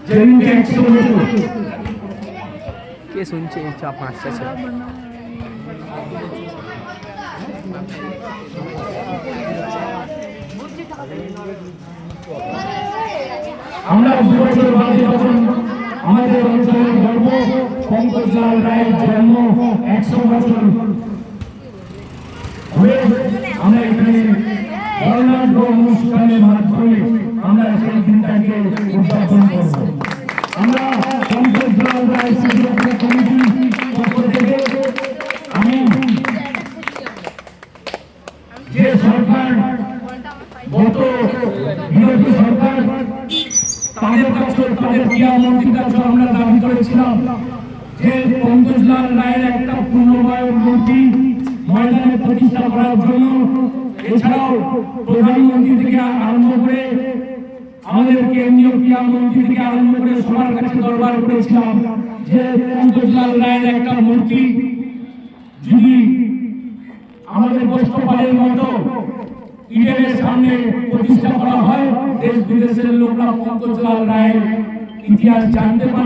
যেদিনকে 100 বছর কে শুনছে চাপ আসছে আমরা 2 বছর বাদে যখন আমাদের অঞ্চলের গর্ব পঙ্কজলাল রায়ের জন্ম 100 বছর হবে, আমরা এখানে বর্ণাঢ্য অনুষ্ঠানের মাধ্যমে আমরা সেই দিনটাকে উদযাপন করব। আমরা পঙ্কজলাল রায় স্মৃতি কমিটির পক্ষ থেকে আমি যে সরকার গত বিরোধী সরকার তাদের কাছে তাদের ক্রীড়ামন্ত্রীর কাছে আমরা দাবি করেছিলাম যে পঙ্কজলাল রায়ের একটা পূর্ণবায়ু মূর্তি ময়দানে প্রতিষ্ঠা করার জন্য, এছাড়াও প্রধানমন্ত্রী থেকে আরম্ভ করে আমাদের কেন্দ্রীয় ক্রীড়ামন্ত্রী থেকে আরম্ভ করে সবার কাছে দরবার করেছিলাম যে পঙ্কজলাল রায়ের একটা মূর্তি যদি আমাদের বস্ত্রপালের মতো ইডেনের সামনে প্রতিষ্ঠা করা হয়, দেশ বিদেশের লোকরা পঙ্কজলাল রায়ের ইতিহাস জানতে পারে।